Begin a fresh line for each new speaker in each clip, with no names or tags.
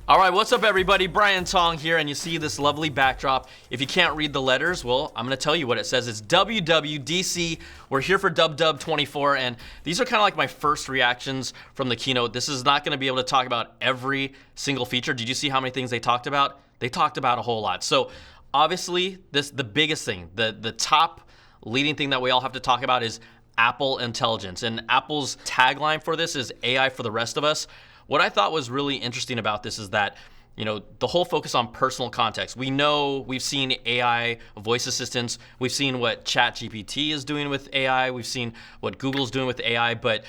All right, what's up everybody? Brian Tong here, and you see this lovely backdrop. If you can't read the letters, well, I'm gonna tell you what it says. It's WWDC. We're here for WW24, and these are kind of like my first reactions from the keynote. This is not gonna be able to talk about every single feature. Did you see how many things they talked about? They talked about a whole lot. So obviously, the biggest thing, the top leading thing that we all have to talk about is Apple Intelligence. And Apple's tagline for this is AI for the rest of us. What I thought was really interesting about this is that, the whole focus on personal context. We've seen AI voice assistants. We've seen what ChatGPT is doing with AI. We've seen what Google's doing with AI. But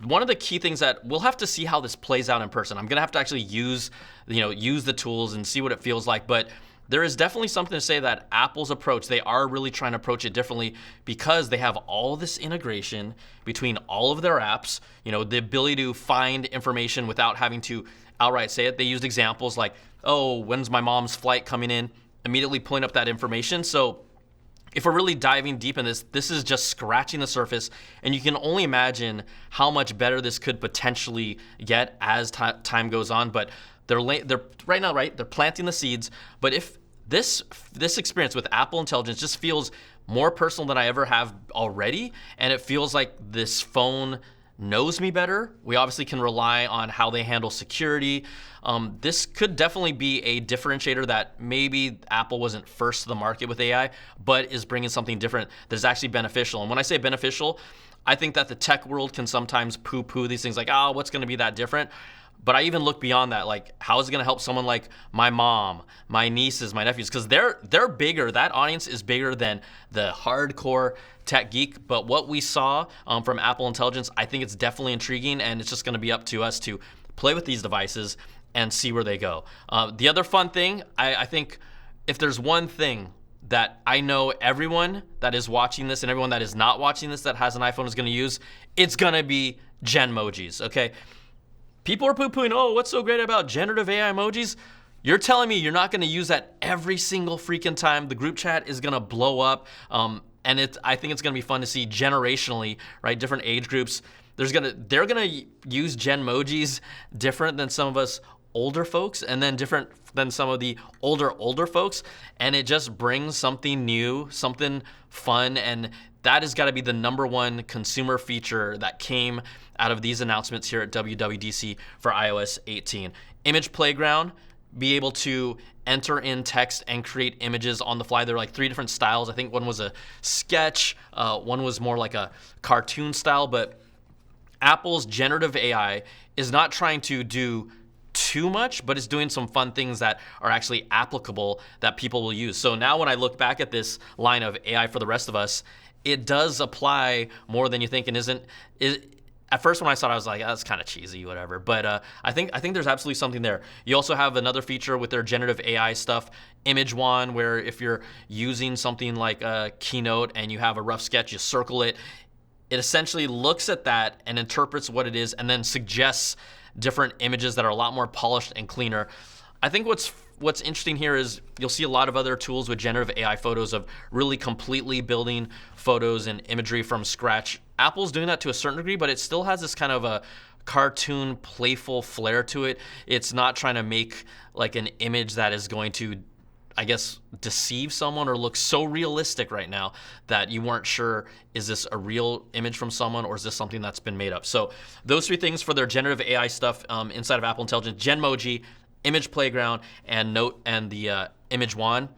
one of the key things that we'll have to see how this plays out in person. I'm gonna have to actually use the tools and see what it feels like. But there is definitely something to say that Apple's approach, they are really trying to approach it differently because they have all this integration between all of their apps, the ability to find information without having to outright say it. They used examples like, oh, when's my mom's flight coming in? Immediately pulling up that information. So if we're really diving deep in this is just scratching the surface, and you can only imagine how much better this could potentially get as time goes on. But they're right now, right? They're planting the seeds. But if this experience with Apple Intelligence just feels more personal than I ever have already, and it feels like this phone knows me better. We obviously can rely on how they handle security. This could definitely be a differentiator that maybe Apple wasn't first to the market with AI, but is bringing something different that's actually beneficial. And when I say beneficial, I think that the tech world can sometimes poo-poo these things like, oh, what's gonna be that different? But I even look beyond that, like how is it gonna help someone like my mom, my nieces, my nephews, because they're bigger, that audience is bigger than the hardcore tech geek. But what we saw from Apple Intelligence, I think it's definitely intriguing, and it's just gonna be up to us to play with these devices and see where they go. The other fun thing, I think if there's one thing that I know everyone that is watching this and everyone that is not watching this that has an iPhone is gonna use, it's gonna be Genmojis, okay? People are poo-pooing, oh, what's so great about generative AI emojis? You're telling me you're not gonna use that every single freaking time. The group chat is gonna blow up. And I think it's gonna be fun to see generationally, right? Different age groups. They're gonna use Genmojis different than some of us older folks, and then different than some of the older folks. And it just brings something new, something fun, and that has gotta be the #1 consumer feature that came out of these announcements here at WWDC for iOS 18. Image Playground, be able to enter in text and create images on the fly. There are like 3 different styles. I think one was a sketch, one was more like a cartoon style, but Apple's generative AI is not trying to do too much, but it's doing some fun things that are actually applicable that people will use. So now when I look back at this line of AI for the rest of us, it does apply more than you think, and at first when I saw it, I was like, oh, that's kind of cheesy, whatever. But I think there's absolutely something there. You also have another feature with their generative AI stuff, Image Wand, where if you're using something like a Keynote and you have a rough sketch, you circle it. It essentially looks at that and interprets what it is and then suggests different images that are a lot more polished and cleaner. I think what's interesting here is you'll see a lot of other tools with generative AI photos of really completely building photos and imagery from scratch. Apple's doing that to a certain degree, but it still has this kind of a cartoon, playful flair to it. It's not trying to make like an image that is going to, I guess, deceive someone or look so realistic right now that you weren't sure, is this a real image from someone or is this something that's been made up? So those 3 things for their generative AI stuff inside of Apple Intelligence: Genmoji, Image Playground, and Note, and the Image Wand.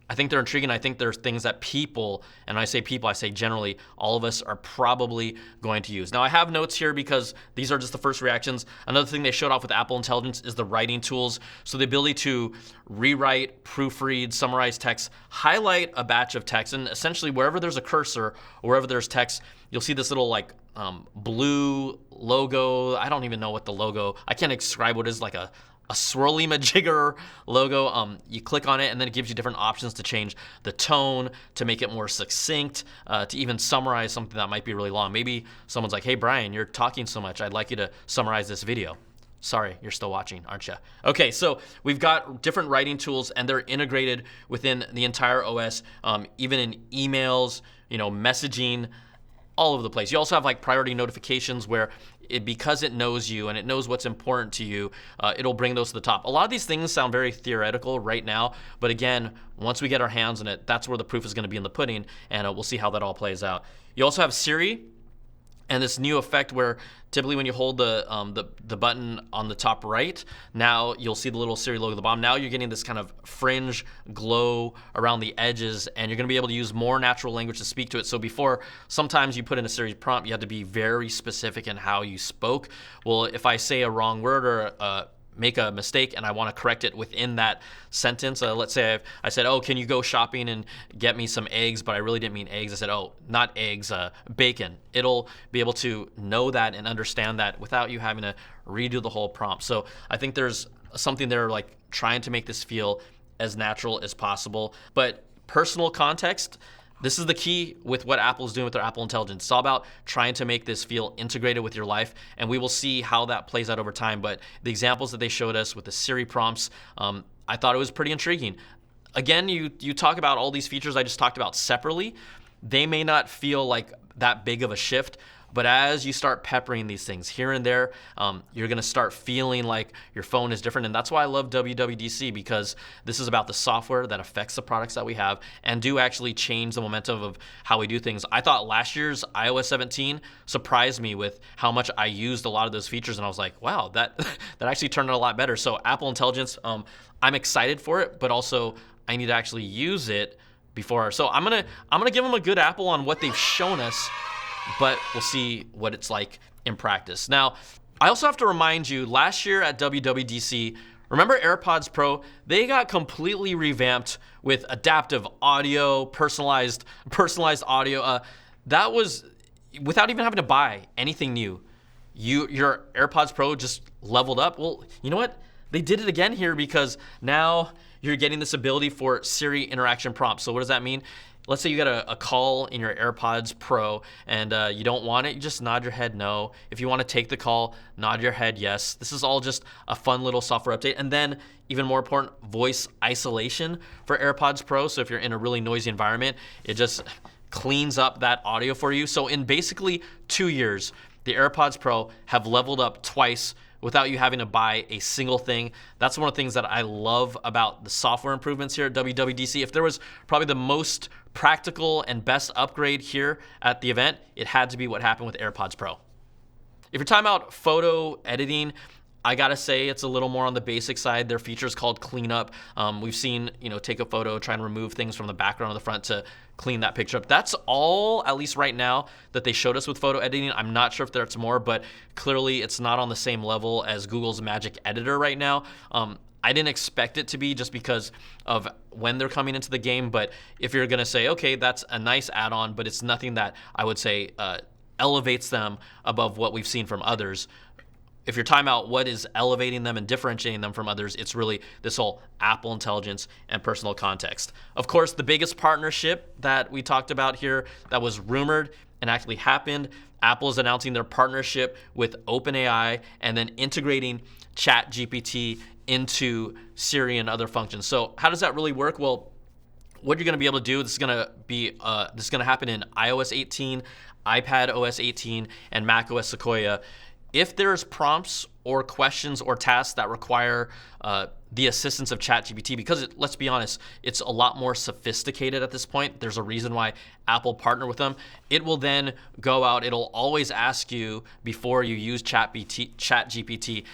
I think they're intriguing. I think there's things that people, and when I say people, I say generally, all of us are probably going to use. Now I have notes here because these are just the first reactions. Another thing they showed off with Apple Intelligence is the writing tools. So the ability to rewrite, proofread, summarize text, highlight a batch of text, and essentially wherever there's a cursor or wherever there's text, you'll see this little like blue logo. I don't even know what the logo, I can't describe what it is, like a swirly majigger logo. You click on it and then it gives you different options to change the tone, to make it more succinct, to even summarize something that might be really long. Maybe someone's like, hey Brian, you're talking so much, I'd like you to summarize this video. Sorry, you're still watching, aren't you? Okay, so we've got different writing tools and they're integrated within the entire OS, even in emails, messaging, all over the place. You also have like priority notifications where because it knows you and it knows what's important to you, it'll bring those to the top. A lot of these things sound very theoretical right now, but again, once we get our hands on it, that's where the proof is going to be in the pudding, and we'll see how that all plays out. You also have Siri, and this new effect where typically when you hold the button on the top right, now you'll see the little Siri logo at the bottom. Now you're getting this kind of fringe glow around the edges, and you're going to be able to use more natural language to speak to it. So before, sometimes you put in a Siri prompt, you had to be very specific in how you spoke. Well, if I say a wrong word or make a mistake and I want to correct it within that sentence. Let's say I said, oh, can you go shopping and get me some eggs, but I really didn't mean eggs. I said, oh, not eggs, bacon. It'll be able to know that and understand that without you having to redo the whole prompt. So I think there's something there like trying to make this feel as natural as possible. But personal context, this is the key with what Apple's doing with their Apple Intelligence. It's all about trying to make this feel integrated with your life, and we will see how that plays out over time. But the examples that they showed us with the Siri prompts, I thought it was pretty intriguing. Again, you talk about all these features I just talked about separately. They may not feel like that big of a shift, but as you start peppering these things here and there, you're going to start feeling like your phone is different. And that's why I love WWDC, because this is about the software that affects the products that we have and do actually change the momentum of how we do things. I thought last year's iOS 17 surprised me with how much I used a lot of those features, and I was like, wow, that actually turned out a lot better. So Apple Intelligence, I'm excited for it, but also I need to actually use it before. So I'm gonna give them a good apple on what they've shown us, but we'll see what it's like in practice. Now, I also have to remind you, last year at WWDC, remember AirPods Pro? They got completely revamped with adaptive audio, personalized audio. That was without even having to buy anything new. Your AirPods Pro just leveled up. Well, you know what? They did it again here, because now you're getting this ability for Siri interaction prompts. So what does that mean? Let's say you got a call in your AirPods Pro and you don't want it, you just nod your head no. If you want to take the call, nod your head yes. This is all just a fun little software update. And then even more important, voice isolation for AirPods Pro. So if you're in a really noisy environment, it just cleans up that audio for you. So in basically 2 years, the AirPods Pro have leveled up twice without you having to buy a single thing. That's one of the things that I love about the software improvements here at WWDC. If there was probably the most practical and best upgrade here at the event, it had to be what happened with AirPods Pro. If you're talking about photo editing, I gotta say it's a little more on the basic side. Their feature is called cleanup. We've seen, take a photo, try and remove things from the background or the front to clean that picture up. That's all, at least right now, that they showed us with photo editing. I'm not sure if there's more, but clearly it's not on the same level as Google's Magic Editor right now. I didn't expect it to be just because of when they're coming into the game, but if you're gonna say, okay, that's a nice add-on, but it's nothing that I would say elevates them above what we've seen from others. If you're talking about what is elevating them and differentiating them from others, it's really this whole Apple Intelligence and personal context. Of course, the biggest partnership that we talked about here that was rumored and actually happened, Apple is announcing their partnership with OpenAI and then integrating ChatGPT into Siri and other functions. So how does that really work? Well, what you're going to be able to do, this is going to happen in iOS 18, iPadOS 18, and macOS Sequoia. If there's prompts or questions or tasks that require the assistance of ChatGPT, because let's be honest, it's a lot more sophisticated at this point. There's a reason why Apple partnered with them. It will then go out. It'll always ask you before you use ChatGPT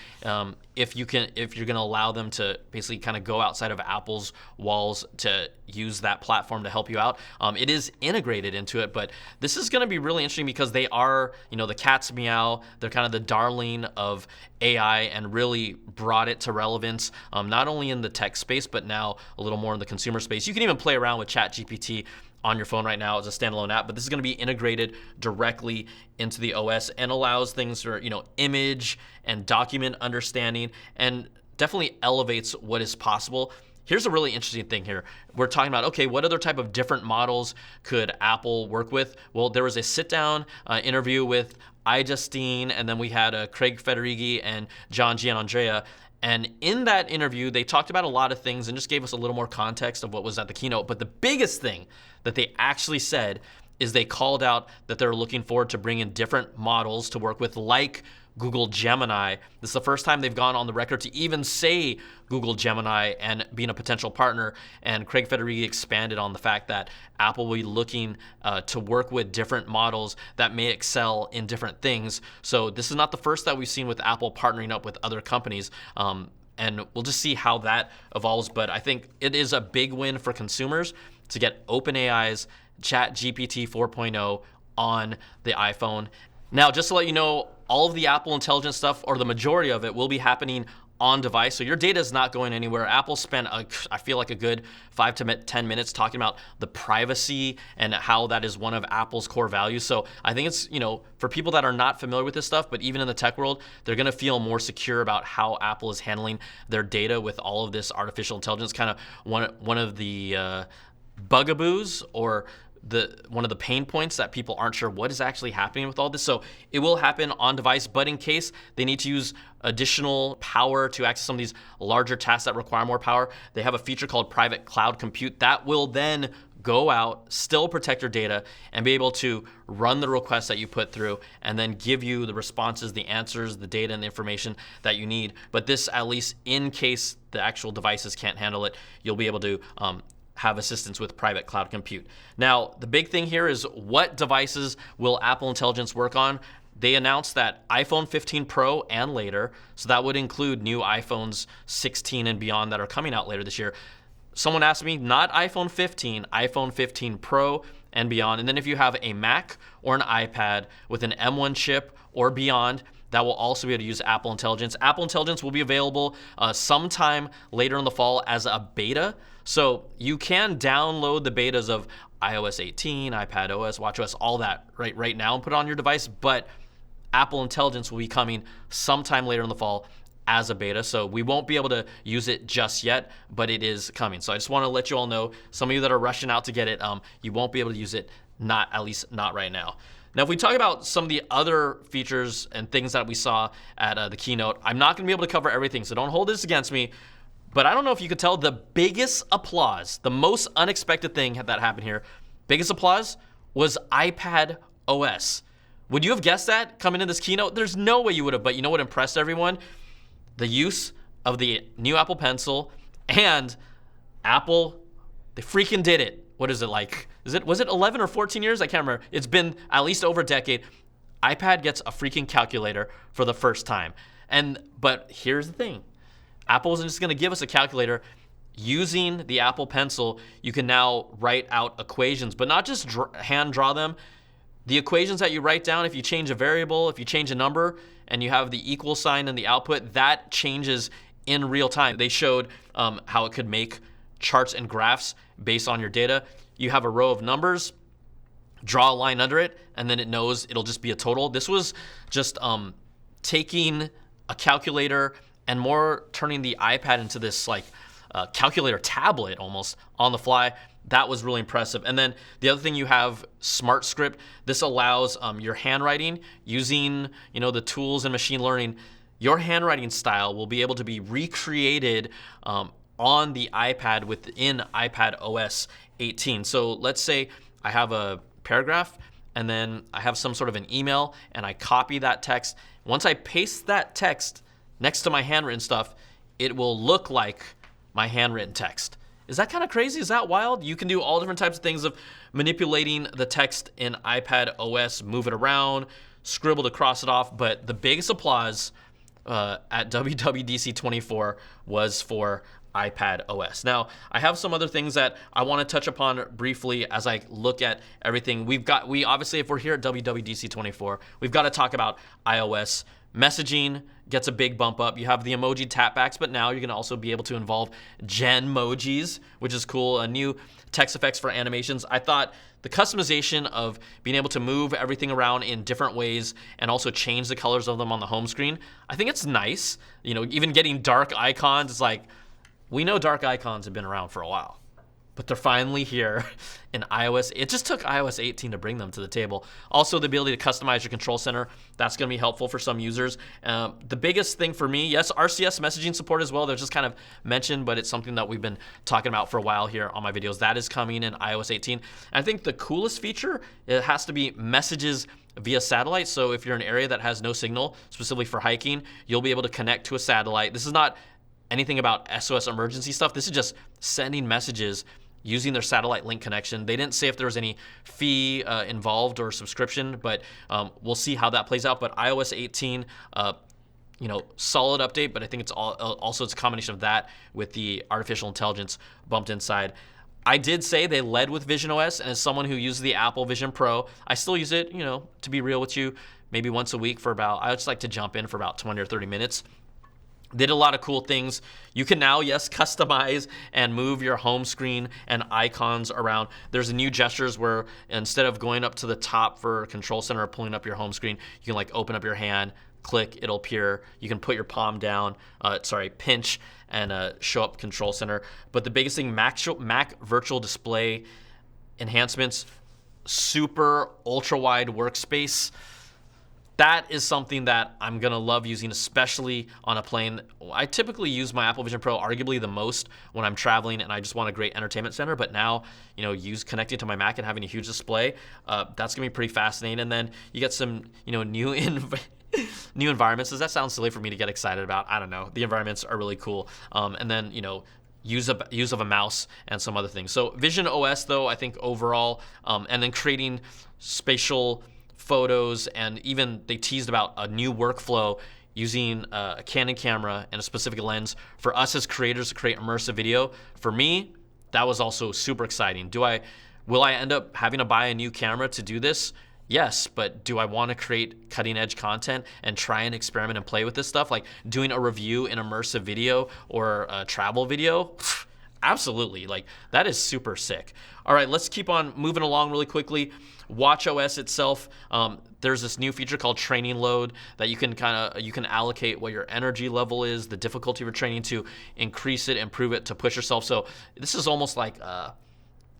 if you're going to allow them to basically kind of go outside of Apple's walls to use that platform to help you out. It is integrated into it, but this is going to be really interesting because they are, the cat's meow. They're kind of the darling of AI and really brought it to relevance, not only in the tech space, but now a little more in the consumer space. You can even play around with ChatGPT on your phone right now as a standalone app, but this is going to be integrated directly into the OS and allows things for, image and document understanding, and definitely elevates what is possible. Here's a really interesting thing here. We're talking about, okay, what other type of different models could Apple work with? Well, there was a sit-down interview with iJustine, and then we had Craig Federighi and John Gianandrea. And in that interview, they talked about a lot of things and just gave us a little more context of what was at the keynote. But the biggest thing that they actually said is they called out that they're looking forward to bringing different models to work with, like Google Gemini. This is the first time they've gone on the record to even say Google Gemini and being a potential partner. And Craig Federighi expanded on the fact that Apple will be looking to work with different models that may excel in different things. So this is not the first that we've seen with Apple partnering up with other companies. And we'll just see how that evolves. But I think it is a big win for consumers to get OpenAI's ChatGPT 4.0 on the iPhone. Now, just to let you know, all of the Apple Intelligence stuff, or the majority of it, will be happening on device. So your data is not going anywhere. Apple spent, I feel like, a good 5 to 10 minutes talking about the privacy and how that is one of Apple's core values. So I think it's, for people that are not familiar with this stuff, but even in the tech world, they're going to feel more secure about how Apple is handling their data with all of this artificial intelligence. Kind of one of the bugaboos, or one of the pain points that people aren't sure what is actually happening with all this. So it will happen on device, but in case they need to use additional power to access some of these larger tasks that require more power, they have a feature called private cloud compute that will then go out, still protect your data, and be able to run the requests that you put through and then give you the responses, the answers, the data, and the information that you need. But this, at least in case the actual devices can't handle it, you'll be able to have assistance with private cloud compute. Now, the big thing here is, what devices will Apple Intelligence work on? They announced that iPhone 15 Pro and later, so that would include new iPhones 16 and beyond that are coming out later this year. Someone asked me, not iPhone 15, iPhone 15 Pro and beyond. And then if you have a Mac or an iPad with an M1 chip or beyond, that will also be able to use Apple Intelligence. Apple Intelligence will be available sometime later in the fall as a beta. So you can download the betas of iOS 18, iPadOS, WatchOS, all that right now and put it on your device. But Apple Intelligence will be coming sometime later in the fall as a beta. So we won't be able to use it just yet, but it is coming. So I just want to let you all know, some of you that are rushing out to get it, you won't be able to use it, at least not right now. Now, if we talk about some of the other features and things that we saw at the keynote, I'm not going to be able to cover everything, so don't hold this against me. But I don't know if you could tell, the biggest applause, the most unexpected thing that happened here, biggest applause, was iPadOS. Would you have guessed that coming in this keynote? There's no way you would have, but you know what impressed everyone? The use of the new Apple Pencil, and Apple, they freaking did it. What is it like? Was it 11 or 14 years? I can't remember. It's been at least over a decade. iPad gets a freaking calculator for the first time. But here's the thing. Apple isn't just going to give us a calculator. Using the Apple Pencil, you can now write out equations, but not just hand draw them. The equations that you write down, if you change a variable, if you change a number, and you have the equal sign in the output, that changes in real time. They showed how it could make charts and graphs based on your data. You have a row of numbers, draw a line under it, and then it knows it'll just be a total. This was just taking a calculator and more turning the iPad into this calculator tablet almost on the fly. That was really impressive. And then the other thing, you have Smart Script. This allows your handwriting using the tools and machine learning. Your handwriting style will be able to be recreated on the iPad within iPadOS 18. So let's say I have a paragraph and then I have some sort of an email and I copy that text. Once I paste that text next to my handwritten stuff, it will look like my handwritten text. Is that kind of crazy? Is that wild? You can do all different types of things of manipulating the text in iPadOS, move it around, scribble to cross it off. But the biggest applause at WWDC 24 was for iPadOS. Now, I have some other things that I want to touch upon briefly as I look at everything. We obviously, if we're here at WWDC 24, we've got to talk about iOS. Messaging gets a big bump up. You have the emoji tapbacks, but now you're going to also be able to involve Genmojis, which is cool. A new text effects for animations. I thought the customization of being able to move everything around in different ways and also change the colors of them on the home screen, I think it's nice. Even getting dark icons, it's like, we know dark icons have been around for a while. but they're finally here in iOS. It just took iOS 18 to bring them to the table. Also, the ability to customize your control center, that's going to be helpful for some users. The biggest thing for me, yes, RCS messaging support as well. They're just kind of mentioned, but it's something that we've been talking about for a while here on my videos. That is coming in iOS 18. And I think the coolest feature, it has to be messages via satellite. So if you're in an area that has no signal, specifically for hiking, you'll be able to connect to a satellite. This is not anything about SOS emergency stuff. This is just sending messages using their satellite link connection. They didn't say if there was any fee involved or subscription, but we'll see how that plays out. But iOS 18, solid update, but I think it's also it's a combination of that with the artificial intelligence bumped inside. I did say they led with visionOS, and as someone who uses the Apple Vision Pro, I still use it, to be real with you, maybe once a week I just like to jump in for about 20 or 30 minutes. They did a lot of cool things. You can now, yes, customize and move your home screen and icons around. There's new gestures where instead of going up to the top for control center or pulling up your home screen, you can open up your hand, click, it'll appear. You can put your palm down, pinch, and show up control center. But the biggest thing, Mac virtual display enhancements, super ultra wide workspace. That is something that I'm gonna love using, especially on a plane. I typically use my Apple Vision Pro arguably the most when I'm traveling and I just want a great entertainment center, but now, connecting to my Mac and having a huge display, that's gonna be pretty fascinating. And then you get some, new new environments. Does that sound silly for me to get excited about? I don't know. The environments are really cool. And then, use of a mouse and some other things. So visionOS though, I think overall, and then creating spatial photos, and even they teased about a new workflow using a Canon camera and a specific lens for us as creators to create immersive video. For me, that was also super exciting. Will I end up having to buy a new camera to do this? Yes, but do I want to create cutting edge content and try and experiment and play with this stuff, like doing a review in immersive video or a travel video? Absolutely, that is super sick. All right, let's keep on moving along really quickly. WatchOS itself, there's this new feature called training load that you can allocate what your energy level is, the difficulty of your training to increase it, improve it, to push yourself. So this is almost like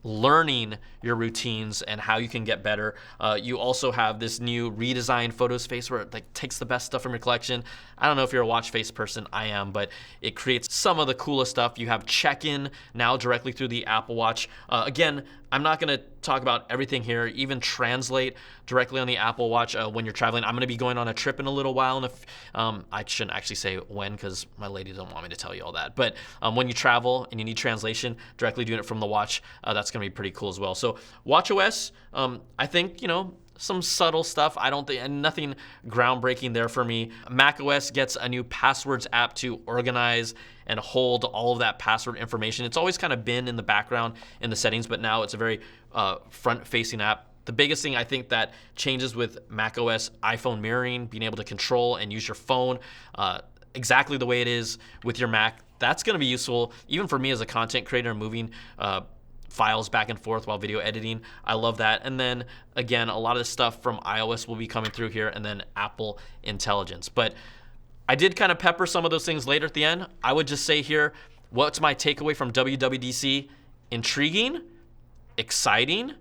learning your routines and how you can get better. You also have this new redesigned photo space where it takes the best stuff from your collection. I don't know if you're a watch face person, I am, but it creates some of the coolest stuff. You have check-in now directly through the Apple Watch. Again, I'm not gonna talk about everything here, even translate directly on the Apple Watch when you're traveling. I'm gonna be going on a trip in a little while, and I shouldn't actually say when because my lady doesn't want me to tell you all that. But when you travel and you need translation, directly doing it from the watch, that's gonna be pretty cool as well. So WatchOS, I think, some subtle stuff. I don't think, and nothing groundbreaking there for me. macOS gets a new passwords app to organize and hold all of that password information. It's always kind of been in the background in the settings, but now it's a very front-facing app. The biggest thing I think that changes with macOS, iPhone mirroring, being able to control and use your phone exactly the way it is with your Mac, that's gonna be useful, even for me as a content creator, moving files back and forth while video editing. I love that. And then again, a lot of the stuff from iOS will be coming through here, and then Apple Intelligence. But I did kind of pepper some of those things later at the end. I would just say here, what's my takeaway from WWDC? Intriguing, exciting,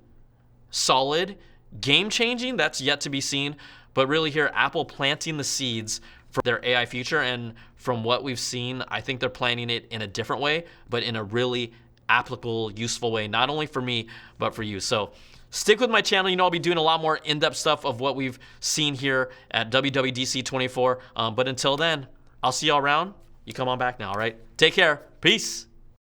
solid, game-changing, that's yet to be seen. But really here, Apple planting the seeds for their AI future. And from what we've seen, I think they're planning it in a different way, but in a really applicable, useful way, not only for me, but for you. So stick with my channel. I'll be doing a lot more in-depth stuff of what we've seen here at WWDC 24. But until then, I'll see y'all around. You come on back now, all right? Take care. Peace.